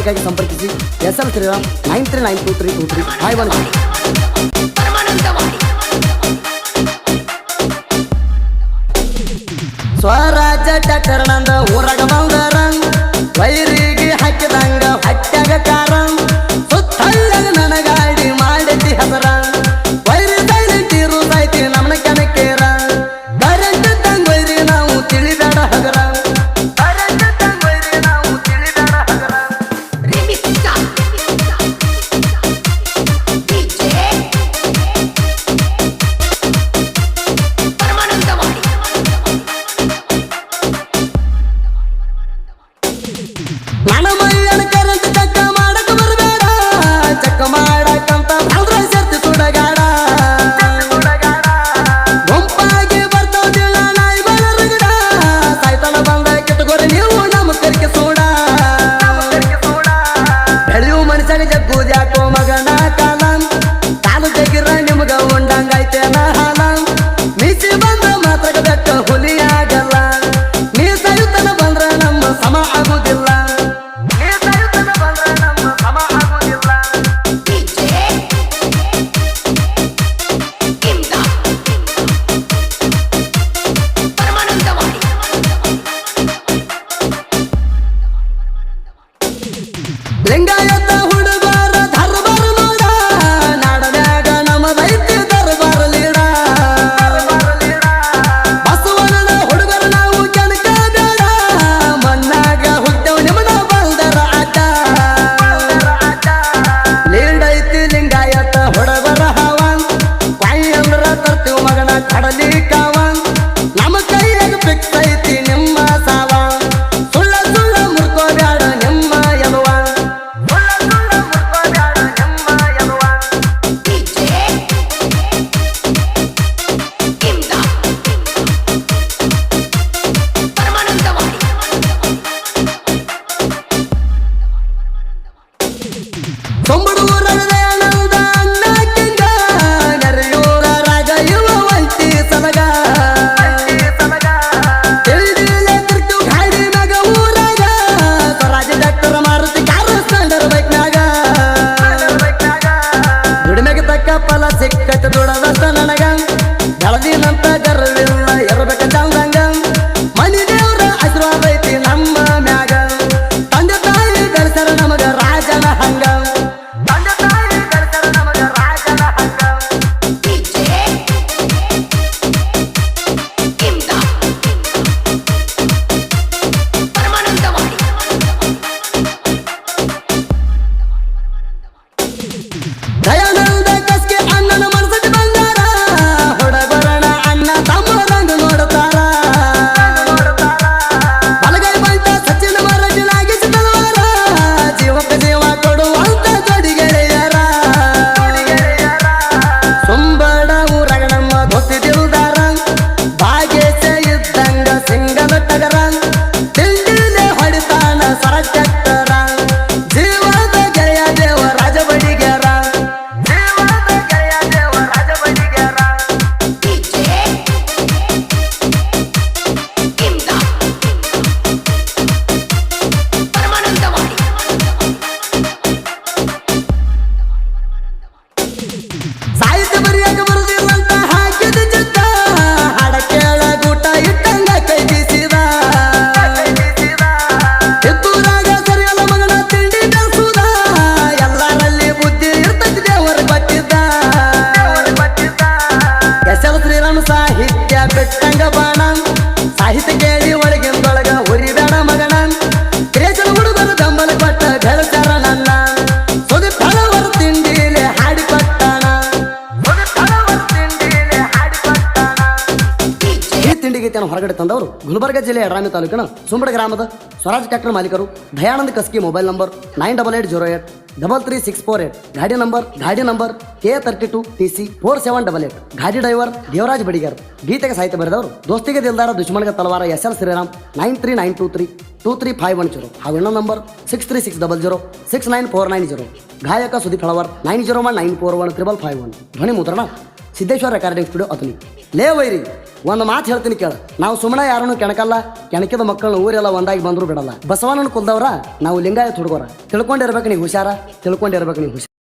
ಮಾಹಿತಿಗಾಗಿ ಸಂಪರ್ಕಿಸಿ SL ಶ್ರೀರಾಮ್ 93923235 ಸ್ವರಾಜ್ಯ ಟ್ರ್ಯಾಕ್ಟರ್ ನಂದ ಊರಾಗ ಬಂದರ ವೈರಿಗೆ ಹಾಕಿದಂಗ ಹಟ್ಟಾಗ ಕಾರ ಸುತ್ತಳ್ಳಗ ನನ್ನ ಗಾಡಿ ಮಾಡೈತಿ ಹಸರ ವೈರಿ ಸೈಲೆಂಟ್ ಇರು ಸಾಯ್ತಿ ನಮ್ಮನ ಕನಕೇರ ಕರೆಂಟ್ ತಂಗ ವೈರಿ ನಾವು ತಿಳಿದಾಡ ಹಗರ ನನ್ನ ಮೈಯನ ಕರೆಂಟ್ ಚಕ್ಕ ಮಾಡಕ ಬರಬೇಡ ಚಕ್ಕ ಮಾಡಕಂತ ಭದ್ರ ಸೇರ್ತಿ ಸುಡಗಾಡ ಗುಂಪಾಗಿ ಬರ್ತಾವ್ದಿಲ್ಲ ನಾಯಿಗಳ ರಗಡ ಸಾಯ್ತನ ಬಂದ ಕಿತ್ತಗೋರಿ ನೀವು ನಮ್ಮ ಕರಿಕೆ ಸೂಡ ಬೆಳೆಯು ಮನುಷ್ಯನ ಜಗ್ಗುದ್ಯಾಕೋ ಮಗನ ಕಾಲ ಕಾಲು ಜಗಿರ ನಿಮಗ ಉಂಡಂಗೈತೇನ ಹಾಲ ಮೀಸಿ ಬಂದ ಮಾತ್ರಕ ಬೆಟ್ಟ ಹುಲಿಯಾಗಲ್ಲ ನೀ ಸಯುತನ ಬಂದ್ರ ನಮ್ಮ ಸಮ ಆಗುದಿಲ್ಲ ಲಿಂಗಾಯತ ಹುಡುಗರ ದರ್ಬಾರ ನೋಡ ನಾಡನ್ಯಾಗ ನಮ್ಮದೈತಿ ದರ್ಬಾರ ಲೀಡ ಬಸವಣ್ಣನ ಹುಡುಗರ ನಾವು ಕೆಣಕ ಬೇಡ ಮಣ್ಣಾಗ ಹುಟ್ಟವು ನಿಮ್ಮನ ಬಲ್ದರ ಆಟ ಲೀಡ್ ಐತಿ ಲಿಂಗಾಯತ ಹುಡುಗರ ಹಾವ ಕಾಯಿ ಅಂದ್ರ ತರ್ತೀವ್ ಮಗನ ಕಡಲಿ ಕಾವ ನಮ್ಮ ಕೈಯಾಗ ಫಿಕ್ಸ್ ಐತಿ ನಿಮ್ಮ ಸಾವ ಸುಳ್ಳ ಸುಳ್ಳ ಮುರ್ಕೋಬ್ಯಾಡ ನಿಮ್ಮ ಎಲುವ ಸೊಂಬಡೂರದ ಆನಂದ ಅಣ್ಣ ಕಿಂಗ ನೆರೆಯೂರ ರಾಗ ಇವ ವಂತಿ ಸಲಗ ತಿಳಿದಿಲ್ಲ ತಿರ್ತು ಗಾಡಿ ಮಗ ಊರಾಗ ಸ್ವರಾಜ್ಯ ಡಾಕ್ಟರ್ ಮಾರುತಿ ಕಾರು ಸ್ಟ್ಯಾಂಡರ್ ಬೈಕ್ನಾಗ ದುಡಿಮೆಗೆ ತಕ್ಕ ಫಲ ಸಿಕ್ಕಟ ದುಡದಷ್ಟ ನನಗ ಬೆಳದಿನಂತ ಗರ್ವಿಲ್ಲ ಇರ್ಬೇಕ ಚಂದಂಗ ಮನಿ ದೇವ್ರ ಆಶೀರ್ವಾದ ಐತಿ ನಮ್ಮ ಮ್ಯಾಗ ತಂದೆ ತಾಯಿ ಕಳ್ಸರ ನಮಗ ರಾಜನ ಹಂಗ ದಯಾನಂದ ಕಸ್ಗೆ ಅಣ್ಣನ ಮನಸ್ಸಿಗೆ ಬಂದಾರ ಹೊಡಬರಣ ಅಣ್ಣ ತಮ್ಮರಂಗ ನೋಡ್ತಾರ ಬಲಗೈ ಬಂಟ ಸಚಿನ ಮರಜಿನಾಗಿಸಿ ತಲವಾರ ಜೀವಕ್ಕೆ ಜೀವ ಕೊಡುವಂತ ಜೋಡಿ ಗೆಳೆಯರ ಸುಂಬಡ ಊರಾಗ ನಮ್ಮ ದೋಸ್ತಿ ದಿಲ್ದಾರ ಭಾಗೇಶ ಇದ್ದಂಗ ಸಿಂಗಲ ಟಗರ ತಿಂಡಿಲೆ ಹೊಡಿತಾನ ಸರಚಕ್ತರ ಜೀವದ ಗೆಳೆಯ ದೇವ ರಾಜ ಬಡಿಗ್ಯಾರ ಸಾಹಿತ್ಯ ಬರಿಯಾಗ ಬರುದಿಲ್ಲಂತ ಹಾಕಿದ ಚಿತ್ತ ಹಾಡ ಕೇಳ ಗೂಟ ಇಟ್ಟಂಗ ಕೈ ಬೀಸಿದ ಎತ್ತೂರಾಗ ಸರಿಯಲ್ಲ ಮಗನ ತಿಂಡಿ ಬೆಳೆಸುದ ಎಲ್ಲರಲ್ಲಿ ಬುದ್ಧಿ ಇರ್ತೈತಿ ದೇವರ ಕೊಟ್ಟಿದ್ದ SL ಶ್ರೀರಾಮ್ ಸಾಹಿತ್ಯ ಬಿಟ್ಟಂಗ ಬಾಣ ಸಾಹಿತ್ಯ ಕೇಳಿ ಒಳಗಿಂದೊಳಗ ಹುರಿಬೇಡ ಮಗನ ಕ್ರೇಜನ ಹುಡುಗರು ಬೆಂಬಲ ಕೊಟ್ಟ ಬೆಳೆಸಾರ ನನ್ನ ಸುದಿ ಫಲವರ ತಿಂಡಿಲೆ ಹಾಡಿ ಕೊಟ್ಟಾಣ ಈ ತಿಂಡಿ ಗೀತೆಯನ್ನು ಹೊರಗಡೆ ತಂದವರು ಗುಲ್ಬರ್ಗ ಜಿಲ್ಲೆಯ ಯಡ್ರಾಮಿ ತಾಲೂಕಿನ ಸುಂಬಡ ಗ್ರಾಮದ ಸ್ವರಾಜ್ ಟ್ರ್ಯಾಕ್ಟರ್ ಮಾಲೀಕರು ದಯಾನಂದ ಕಸ್ಕಿ ಮೊಬೈಲ್ ನಂಬರ್ 9880833648 ಗಾಡಿ ನಂಬರ್ K32 TC 4788 ಗಾಡಿ ಡ್ರೈವರ್ ದೇವರಾಜ್ ಬಡಿಗರ್. ಗೀತೆಗೆ ಸಾಹಿತ್ಯ ಬರೆದವರು ದೋಸ್ತಿಗೆ ದಿಲ್ದಾರ ದುಶ್ಮನ್ಗೆ ತಲವಾರ SL ಶ್ರೀರಾಮ್ 93923235 2351 ಹಾಗೂ ಇನ್ನೊಂದು ನಂಬರ್ 6360069490. ಗಾಯಕ ಸುದೀಪ್ ಹಳವರ್ 9019415551. ಧ್ವನಿ ಮುದ್ರಣ ಸಿದ್ದೇಶ್ವರ ರೆಕಾರ್ಡಿಂಗ್ ಸ್ಟುಡಿಯೋ ಅತನಿ. ಲೇ ವೈರಿ, ಒಂದು ಮಾತು ಹೇಳ್ತೀನಿ ಕೇಳ. ನಾವು ಸುಮ್ಮನೆ ಯಾರನ್ನು ಕೆಣಕಲ್ಲ. ಕೆಣಕಿದ ಮಕ್ಕಳನ್ನ ಊರೆಲ್ಲ ಒಂದಾಗಿ ಬಂದರೂ ಬಿಡಲ್ಲ. ಬಸವಣ್ಣನ ಕುಲ್ದವ್ರ, ನಾವು ಲಿಂಗಾಯತ್ ಹುಡುಗರ. ತಿಳ್ಕೊಂಡಿರ್ಬೇಕು ನೀವು ಹುಷಾರ.